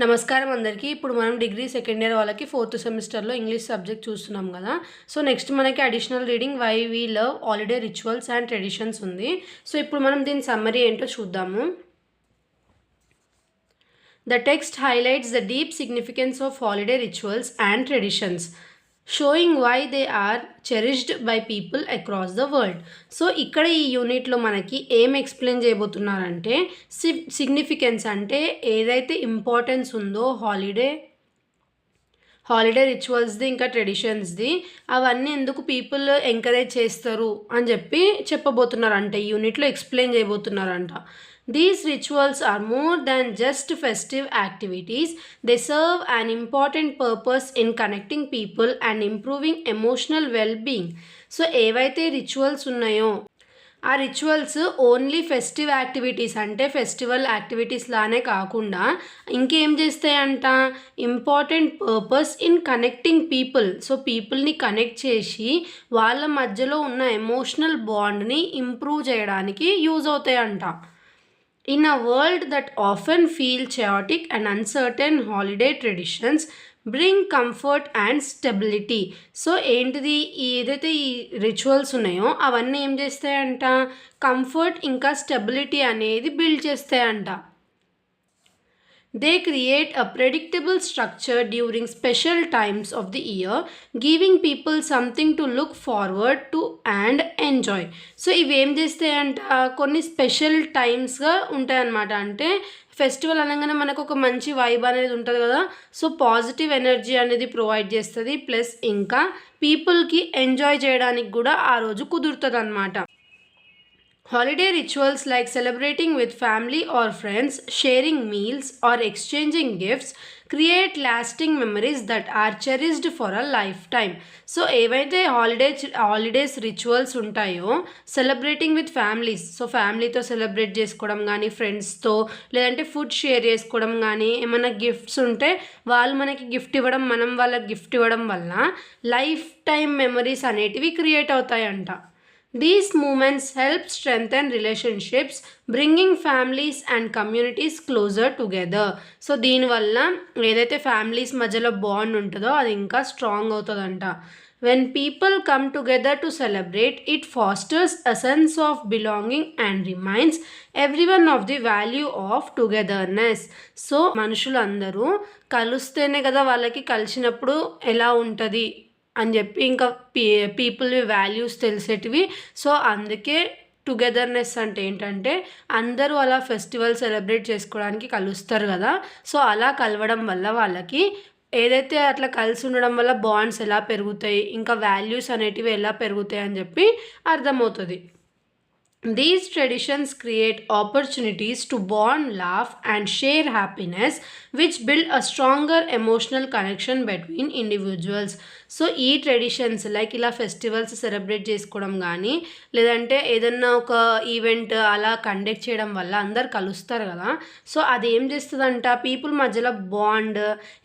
నమస్కారం అందరికీ. ఇప్పుడు మనం డిగ్రీ సెకండ్ ఇయర్ వాళ్ళకి 4th సెమిస్టర్లో ఇంగ్లీష్ సబ్జెక్ట్ చూస్తున్నాం కదా. సో నెక్స్ట్ మనకి additional reading why we love holiday rituals and traditions ఉంది. సో ఇప్పుడు మనం దీని సమ్మరీ ఏంటో చూద్దాము. The text highlights the deep significance of holiday rituals and traditions, showing why they are cherished by people across the world. So ఇక్కడ ఈ యూనిట్లో మనకి ఏం ఎక్స్ప్లెయిన్ చేయబోతున్నారంటే సిగ్నిఫికెన్స్ అంటే ఏదైతే ఇంపార్టెన్స్ ఉందో హాలిడే రిచువల్స్ది ఇంకా ట్రెడిషన్స్ది అవన్నీ ఎందుకు పీపుల్ ఎంకరేజ్ చేస్తారు అని చెప్పబోతున్నారంట. ఈ యూనిట్లో explain చేయబోతున్నారంట. These rituals are more than just festive activities. They serve an important purpose in connecting people and improving emotional well-being. So, ఏవైతే రిచువల్స్ ఉన్నాయో ఆ రిచువల్స్ ఓన్లీ ఫెస్టివ్ యాక్టివిటీస్ అంటే ఫెస్టివల్ యాక్టివిటీస్ లానే కాకుండా ఇంకేం చేస్తాయంట, important purpose in connecting people. So పీపుల్ని connect చేసి వాళ్ళ మధ్యలో ఉన్న ఎమోషనల్ బాండ్ని ఇంప్రూవ్ చేయడానికి యూజ్ అవుతాయంట. In a world that often feels chaotic and uncertain, holiday traditions bring comfort and stability. So ఏంటిది ఏదైతే ఈ రిచువల్స్ ఉన్నాయో అవన్నీ ఏం చేస్తాయంట, కంఫర్ట్ ఇంకా స్టెబిలిటీ అనేది build చేస్తాయంట. They create a predictable structure during special times of the year, giving people something to look forward to and enjoy. So ఇవి ఏం చేస్తాయంట, కొన్ని స్పెషల్ టైమ్స్గా ఉంటాయన్నమాట. అంటే ఫెస్టివల్ అనగానే మనకు ఒక మంచి వైబ్ అనేది ఉంటుంది కదా. సో పాజిటివ్ ఎనర్జీ అనేది ప్రొవైడ్ చేస్తుంది. ప్లస్ ఇంకా పీపుల్కి ఎంజాయ్ చేయడానికి కూడా ఆ రోజు కుదురుతుంది అన్నమాట. Holiday rituals like celebrating with family or friends, sharing meals, or exchanging gifts create lasting memories that are cherished for a lifetime. So ఏవైతే హాలిడేస్ రిచువల్స్ ఉంటాయో, సెలబ్రేటింగ్ విత్ ఫ్యామిలీస్, సో ఫ్యామిలీతో సెలబ్రేట్ చేసుకోవడం కానీ, ఫ్రెండ్స్తో, లేదంటే ఫుడ్ షేర్ చేసుకోవడం కానీ, ఏమైనా గిఫ్ట్స్ ఉంటే వాళ్ళు మనకి గిఫ్ట్ ఇవ్వడం, మనం వాళ్ళకి గిఫ్ట్ ఇవ్వడం వల్ల లైఫ్ టైం మెమరీస్ అనేటివి create అవుతాయంట. These moments help strengthen relationships, bringing families and communities closer together. So దీనివల్ల ఏదైతే ఫ్యామిలీస్ మధ్యలో బాండ్ ఉంటుందో అది ఇంకా స్ట్రాంగ్ అవుతుందంట. When people come together to celebrate, it fosters a sense of belonging and reminds everyone of the value of togetherness. So మనుషులందరూ కలుస్తేనే కదా వాళ్ళకి కలిసినప్పుడు ఎలా ఉంటుంది అని చెప్పి ఇంకా పీపుల్ వాల్యూస్ తెలిసేటివి. సో అందుకే టుగెదర్నెస్ అంటే ఏంటంటే అందరూ అలా ఫెస్టివల్ సెలబ్రేట్ చేసుకోవడానికి కలుస్తారు కదా. సో అలా కలవడం వల్ల వాళ్ళకి ఏదైతే అట్లా కలిసి ఉండడం వల్ల బాండ్స్ ఎలా పెరుగుతాయి, ఇంకా వాల్యూస్ అనేటివి ఎలా పెరుగుతాయి అని చెప్పి అర్థమవుతుంది. These traditions create opportunities to bond, laugh, and share happiness, which build a stronger emotional connection between individuals. So ఈ ట్రెడిషన్స్ లైక్ ఇలా ఫెస్టివల్స్ సెలబ్రేట్ చేసుకోవడం కానీ, లేదంటే ఏదన్నా ఒక ఈవెంట్ అలా కండక్ట్ చేయడం వల్ల అందరు కలుస్తారు కదా. సో అది ఏం చేస్తుందంట, పీపుల్ మధ్యలో బాండ్,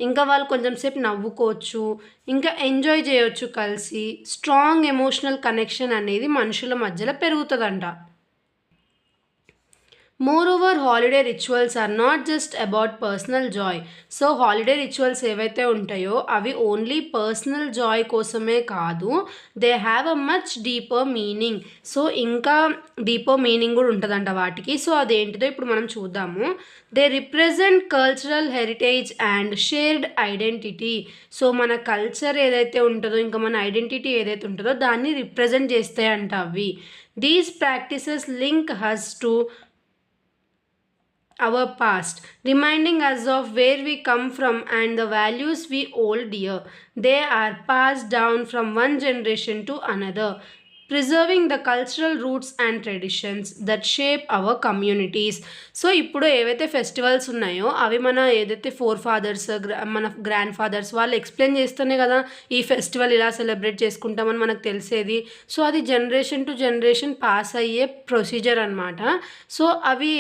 ఇంకా వాళ్ళు కొంచెం సేపు నవ్వుకోవచ్చు, ఇంకా ఎంజాయ్ చేయొచ్చు కలిసి. స్ట్రాంగ్ ఎమోషనల్ కనెక్షన్ అనేది మనుషుల మధ్యలో పెరుగుతుందంట. Moreover, holiday rituals are not just about personal joy. So holiday rituals ఏవైతే ఉంటాయో అవి ఓన్లీ పర్సనల్ జాయ్ కోసమే కాదు, they have a much deeper meaning. So ఇంకా డీపర్ మీనింగ్ కూడా ఉంటుందంట వాటికి. సో అదేంటిదో ఇప్పుడు మనం చూద్దాము. They represent cultural heritage and shared identity. So మన కల్చర్ ఏదైతే ఉంటుందో, ఇంకా మన ఐడెంటిటీ ఏదైతే ఉంటుందో దాన్ని రిప్రజెంట్ చేస్తాయంట అవి. These practices link has to our past, reminding us of where we come from and the values we hold dear. They are passed down from one generation to another, preserving the cultural roots and traditions that shape our communities. So ఇప్పుడు ఏవైతే festivals ఉన్నాయో అవి మన ఏదైతే fathers మన grand fathers వాళ్ళు explain చేస్తేనే కదా ఈ ఫెస్టివల్ ఇలా సెలబ్రేట్ చేసుకుంటామని మనకు తెలిసేది. సో అది జనరేషన్ టు జనరేషన్ పాస్ అయ్యే ప్రొసీజర్ అనమాట. సో అవి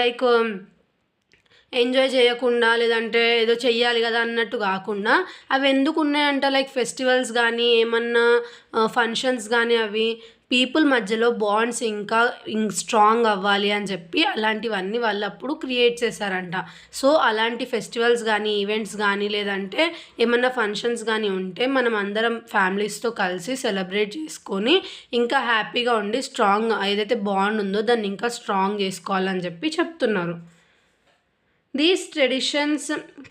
లైక్ ఎంజాయ్ చేయకుండా లేదంటే ఏదో చెయ్యాలి కదా అన్నట్టు కాకుండా అవి ఎందుకు ఉన్నాయంట, లైక్ ఫెస్టివల్స్ కానీ ఏమన్నా ఫంక్షన్స్ కానీ అవి పీపుల్ మధ్యలో బాండ్స్ ఇంకా స్ట్రాంగ్ అవ్వాలి అని చెప్పి అలాంటివన్నీ వాళ్ళు అప్పుడు క్రియేట్ చేశారంట. సో అలాంటి ఫెస్టివల్స్ కానీ ఈవెంట్స్ కానీ లేదంటే ఏమన్నా ఫంక్షన్స్ కానీ ఉంటే మనం అందరం ఫ్యామిలీస్తో కలిసి సెలబ్రేట్ చేసుకొని ఇంకా హ్యాపీగా ఉండి స్ట్రాంగ్ ఏదైతే బాండ్ ఉందో దాన్ని ఇంకా స్ట్రాంగ్ చేసుకోవాలని చెప్పి చెప్తున్నారు. These traditions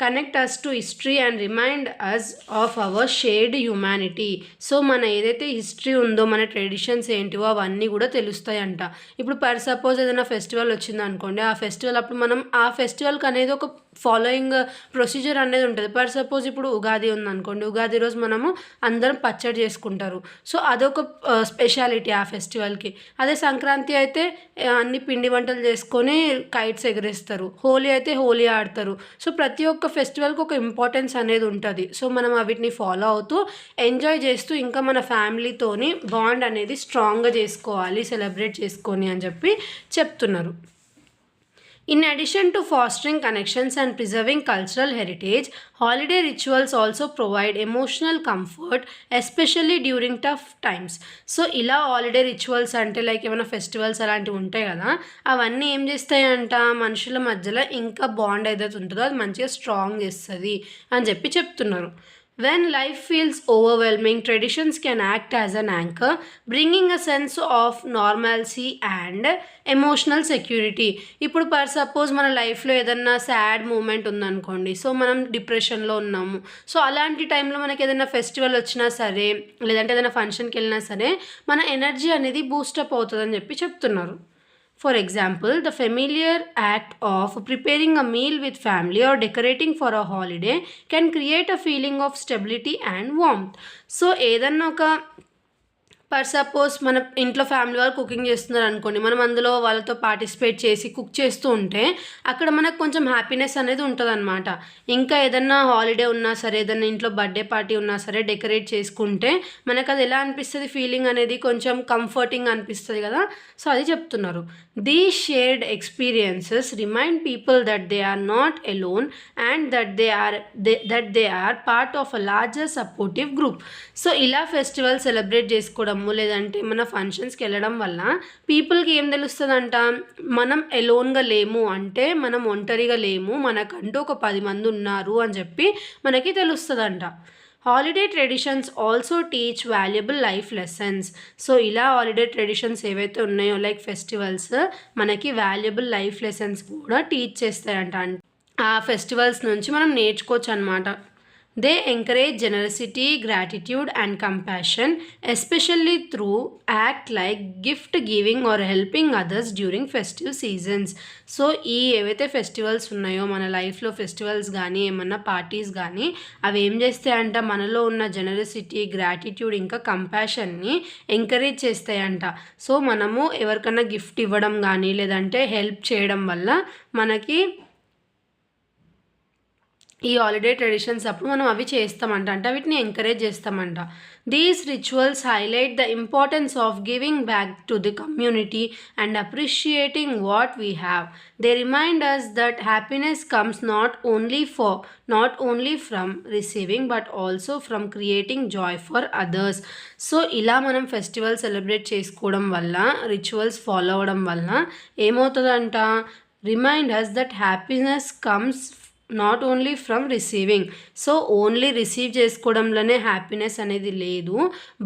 connect us to history and remind us of our shared humanity. So మన ఏదైతే హిస్టరీ ఉందో మన ట్రెడిషన్స్ ఏంటివో అవన్నీ కూడా తెలుస్తాయంట. ఇప్పుడు పర్ సపోజ్ ఏదైనా ఫెస్టివల్ వచ్చింది అనుకోండి, ఆ ఫెస్టివల్ అప్పుడు మనం ఆ ఫెస్టివల్కి అనేది ఒక ఫాలోయింగ్ ప్రొసీజర్ అనేది ఉంటుంది. పర్ సపోజ్ ఇప్పుడు ఉగాది ఉందనుకోండి, ఉగాది రోజు మనము అందరం పచ్చడి చేసుకుంటారు. సో అదొక స్పెషాలిటీ ఆ ఫెస్టివల్కి. అదే సంక్రాంతి అయితే అన్ని పిండి వంటలు చేసుకొని కైట్స్ ఎగరేస్తారు. హోలీ అయితే హోలీ ఆడతారు. సో ప్రతి ఒక్క ఫెస్టివల్కి ఒక ఇంపార్టెన్స్ అనేది ఉంటుంది. సో మనం వీటిని ఫాలో అవుతూ ఎంజాయ్ చేస్తూ ఇంకా మన ఫ్యామిలీతోని బాండ్ అనేది స్ట్రాంగ్గా చేసుకోవాలి సెలబ్రేట్ చేసుకొని అని చెప్పి చెప్తున్నారు. In addition to fostering connections and preserving cultural heritage, holiday rituals also provide emotional comfort, especially during tough times. So ఇలా హాలిడే రిచువల్స్ అంటే లైక్ ఏమైనా ఫెస్టివల్స్ అలాంటివి ఉంటాయి కదా, అవన్నీ ఏం చేస్తాయంట మనుషుల మధ్యలో ఇంకా బాండ్ ఏదైతే ఉంటుందో అది మంచిగా స్ట్రాంగ్ చేస్తుంది అని చెప్పి చెప్తున్నారు. When life feels overwhelming, traditions can act as an anchor, bringing a sense of normalcy and emotional security. ఇప్పుడు పర్ సపోజ్ మన లైఫ్లో ఏదన్నా సాడ్ మూమెంట్ ఉందనుకోండి, సో మనం డిప్రెషన్లో ఉన్నాము. సో అలాంటి టైంలో మనకి ఏదైనా ఫెస్టివల్ వచ్చినా సరే లేదంటే ఏదైనా ఫంక్షన్కి వెళ్ళినా సరే మన ఎనర్జీ అనేది బూస్టప్ అవుతుందని చెప్పి చెప్తున్నారు. For example, the familiar act of preparing a meal with family or decorating for a holiday can create a feeling of stability and warmth. So, ఏదన్నా ఒక పర్ సపోజ్ మన ఇంట్లో ఫ్యామిలీ వాళ్ళు కుకింగ్ చేస్తున్నారు అనుకోండి, మనం అందులో వాళ్ళతో పార్టిసిపేట్ చేసి కుక్ చేస్తూ ఉంటే అక్కడ మనకు కొంచెం హ్యాపీనెస్ అనేది ఉంటుంది అనమాట. ఇంకా ఏదన్నా హాలిడే ఉన్నా సరే ఏదన్నా ఇంట్లో బర్త్డే పార్టీ ఉన్నా సరే డెకరేట్ చేసుకుంటే మనకు అది ఎలా అనిపిస్తుంది, ఫీలింగ్ అనేది కొంచెం కంఫర్టింగ్ అనిపిస్తుంది కదా. సో అది చెప్తున్నారు. These shared experiences remind people that they are not alone and that they are part of a larger supportive group. So ఇలా ఫెస్టివల్ సెలబ్రేట్ చేసుకోవడం లేదంటే మన ఫంక్షన్స్కి వెళ్ళడం వల్ల పీపుల్కి ఏం తెలుస్తుందంట, మనం ఎలోన్గా లేము, అంటే మనం ఒంటరిగా లేము, మనకంటూ ఒక 10 మంది ఉన్నారు అని చెప్పి మనకి తెలుస్తుందంట. Holiday traditions also teach valuable life lessons. So ఇలా హాలిడే ట్రెడిషన్స్ ఏవైతే ఉన్నాయో లైక్ ఫెస్టివల్స్ మనకి వాల్యుబుల్ లైఫ్ లెసన్స్ కూడా టీచ్ చేస్తాయంట. ఆ ఫెస్టివల్స్ నుంచి మనం నేర్చుకోవచ్చు అనమాట. They encourage generosity, gratitude and compassion, especially through act like gift giving or helping others during festive seasons. So ఈ ఏవైతే ఫెస్టివల్స్ ఉన్నాయో మన లైఫ్లో ఫెస్టివల్స్ కానీ ఏమన్నా పార్టీస్ కానీ అవి ఏం చేస్తాయంట మనలో ఉన్న జనరసిటీ, గ్రాటిట్యూడ్ ఇంకా కంపాషన్ని ఎంకరేజ్ చేస్తాయంట. సో మనము ఎవరికన్నా గిఫ్ట్ ఇవ్వడం కానీ లేదంటే హెల్ప్ చేయడం వల్ల మనకి ఈ హాలిడే ట్రెడిషన్స్ అప్పుడు మనం అవి చేస్తామంట, అంటే వీటిని ఎంకరేజ్ చేస్తామంట. These rituals highlight the importance of giving back to the community and appreciating what we have. They remind us that happiness comes not only from receiving but also from creating joy for others. So ఇలా మనం festival celebrate చేసుకోవడం వల్ల rituals follow అవ్వడం వల్ల ఏమవుతుందంట, remind us that happiness comes not only from receiving. So only receive చేసుకోవడంలోనే happiness అనేది లేదు,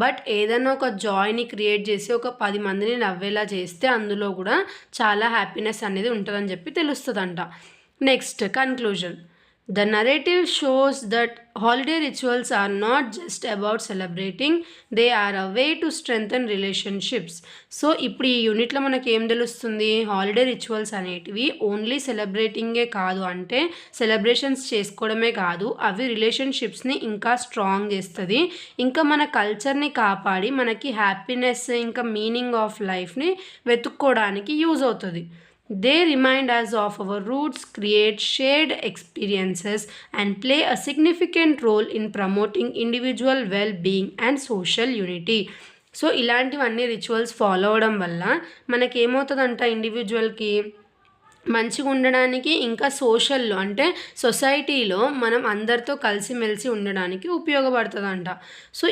బట్ ఏదైనా ఒక జాయ్ని క్రియేట్ చేసి ఒక 10 మందిని నవ్వేలా చేస్తే అందులో కూడా చాలా హ్యాపీనెస్ అనేది ఉంటుందని చెప్పి తెలుస్తుందంట. Next conclusion. The narrative shows that holiday rituals are not just about celebrating, they are a way to strengthen relationships. So ఇప్పుడు ఈ యూనిట్లో మనకి ఏం తెలుస్తుంది, హాలిడే రిచువల్స్ అనేటివి ఓన్లీ సెలబ్రేటింగే కాదు, అంటే సెలబ్రేషన్స్ చేసుకోవడమే కాదు, అవి రిలేషన్షిప్స్ని ఇంకా స్ట్రాంగ్ చేస్తుంది, ఇంకా మన కల్చర్ని కాపాడి మనకి హ్యాపీనెస్ ఇంకా మీనింగ్ ఆఫ్ లైఫ్ని వెతుక్కోవడానికి యూజ్ అవుతుంది. They remind us of our roots, create shared experiences, and play a significant role in promoting individual well-being and social unity. So ఇలాంటివన్నీ రిచువల్స్ ఫాలో అవడం వల్ల మనకేమవుతుందంట, ఇండివిజువల్కి మంచిగా ఉండడానికి, ఇంకా సోషల్‌లో అంటే సొసైటీలో మనం అందరితో కలిసిమెలిసి ఉండడానికి ఉపయోగపడుతదంట. సో,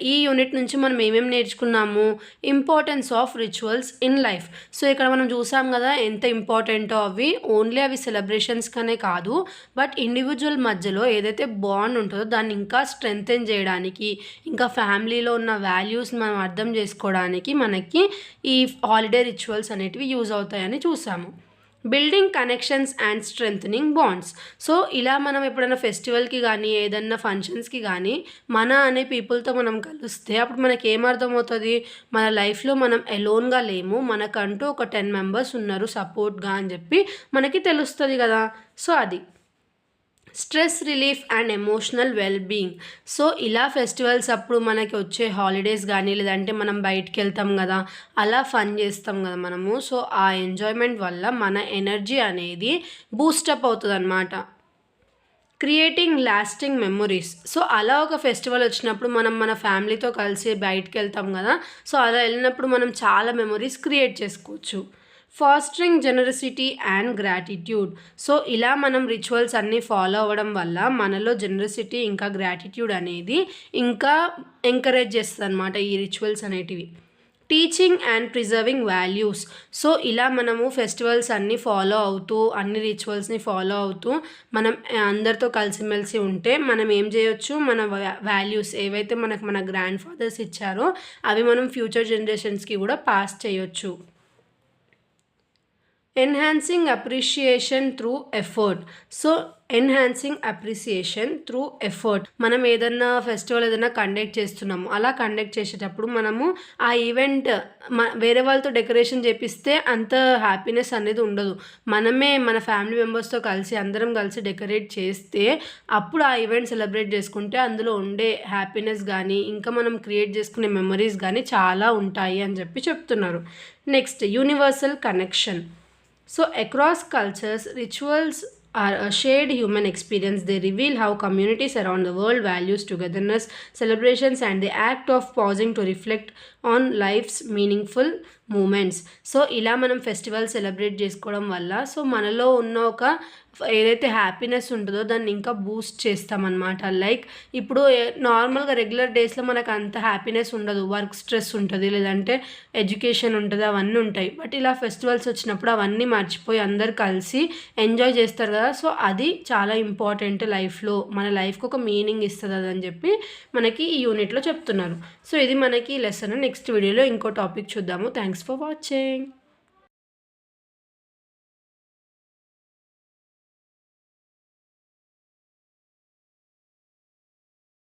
ఈ యూనిట్ నుంచి మనం ఏమేమి నేర్చుకున్నాము? Importance of rituals in life. So, ఇక్కడ మనం చూసాం గదా! ఎంత ఇంపార్టెంటో అవి. ఓన్లీ అవి సెలబ్రేషన్స్‌కనే కాదు, బట్ ఇండివిడ్యువల్ మధ్యలో ఏదైతే బాండ్ ఉంటదో దాన్ని ఇంకా స్ట్రెంథెన్ చేయడానికి, ఇంకా ఫ్యామిలీలో ఉన్న వాల్యూస్‌ని మనం అర్థం చేసుకోవడానికి మనకి ఈ హాలిడే రిచువల్స్ అనేటివి యూజ్ అవుతాయని చూసాము. Building connections and strengthening bonds. So, ఇలా మనం ఎప్పుడైనా ఫెస్టివల్‌కి గానీ, ఏదన్నా ఫంక్షన్స్‌కి గానీ, మన అనే పీపుల్‌తో మనం కలిస్తే అప్పుడు మనకేమర్థమవుతది? మన లైఫ్‌లో మనం ఎలోన్‌గా లేము. మనకంటూ ఒక 10 మెంబర్స్ ఉన్నారు సపోర్ట్‌గా అని జెప్పి మనకి తెలుస్తది గదా! సో, అది. Stress relief and emotional well being. So, ఇలా ఫెస్టివల్స్ అప్పుడు మనకి వచ్చే హాలిడేస్ గానీ, లేదంటే మనం బయటికెళ్తాం గదా! అలా ఫన్ చేస్తాం గదా మనము. సో, ఆ ఎంజాయ్‌మెంట్ వల్ల మన ఎనర్జీ అనేది బూస్టప్ అవుతదనమాట. Creating lasting memories. సో, అలా ఒక ఫెస్టివల్ వచ్చినప్పుడు మనం మన ఫ్యామిలీతో కలిసి బయటికెళ్తాం గదా! సో, అలా ఎళ్ళినప్పుడు మనం చాలా మెమొరీస్ క్రియేట్ చేసుకోవచ్చు. Fostering generosity and gratitude. So, ఇలా మనం రిచువల్స్ అన్నీ ఫాలో అవ్వడం వల్ల మనలో జనరసిటీ ఇంకా గ్రాటిట్యూడ్ అనేది ఇంకా ఎంకరేజ్ చేస్తదనమాట ఈ రిచువల్స్ అనేటివి. Teaching and preserving values. So, ఇలా మనము ఫెస్టివల్స్ అన్నీ ఫాలో అవుతూ, అన్ని రిచువల్స్‌ని ఫాలో అవుతూ మనం అందరితో కలిసిమెలిసి ఉంటే మనం ఏం చేయొచ్చు, మన వాల్యూస్ ఏవైతే మనకు మన గ్రాండ్ ఫాదర్స్ ఇచ్చారో అవి మనం ఫ్యూచర్ జనరేషన్స్‌కి కూడా పాస్ చేయొచ్చు. Enhancing appreciation through effort. So, enhancing appreciation through effort. మనం ఏదన్నా ఫెస్టివల్ ఏదైనా కండక్ట్ చేస్తున్నాము. అలా కండక్ట్ చేసేటప్పుడు మనము ఆ ఈవెంట్ వేరే వాళ్ళతో డెకరేషన్ చేపిస్తే అంత హ్యాపీనెస్ అనేది ఉండదు. మనమే మన ఫ్యామిలీ మెంబర్స్‌తో కలిసి అందరం కలిసి డెకరేట్ చేస్తే అప్పుడు ఆ ఈవెంట్ సెలబ్రేట్ చేసుకుంటే అందులో ఉండే హ్యాపీనెస్ గానీ, ఇంకా మనం క్రియేట్ చేసుకునే మెమరీస్ గానీ చాలా ఉంటాయి అని చెప్పి చెప్తున్నారు. Next universal connection. So, across cultures, rituals are a shared human experience. They reveal how communities around the world values togetherness, celebrations, and the act of pausing to reflect on life's meaningful moments. So, ఇలా మనం festival celebrate చేసుకోవడం వల్ల so, మనలో ఉన్న ఒక ఏదైతే happiness ఉంటుందో దాన్ని ఇంకా బూస్ట్ చేస్తామన్నమాట. లైక్ ఇప్పుడు నార్మల్‌గా రెగ్యులర్ డేస్‌లో మనకు అంత హ్యాపీనెస్ ఉండదు. వర్క్ స్ట్రెస్ ఉంటది, లేదంటే ఎడ్యుకేషన్ ఉంటది, అవన్నీ ఉంటాయి. బట్ ఇలా ఫెస్టివల్స్ వచ్చినప్పుడు అవన్నీ మర్చిపోయి అందరూ కలిసి ఎంజాయ్ చేస్తారు కదా! సో, అది చాలా ఇంపార్టెంట్ లైఫ్‌లో. మన లైఫ్‌కి ఒక మీనింగ్ ఇస్తది అదని చెప్పి మనకి ఈ యూనిట్‌లో చెప్తున్నారు. సో, ఇది మనకి లెసన్. నెక్స్ట్ వీడియోలో ఇంకో టాపిక్ చూద్దాము. Thanks for watching.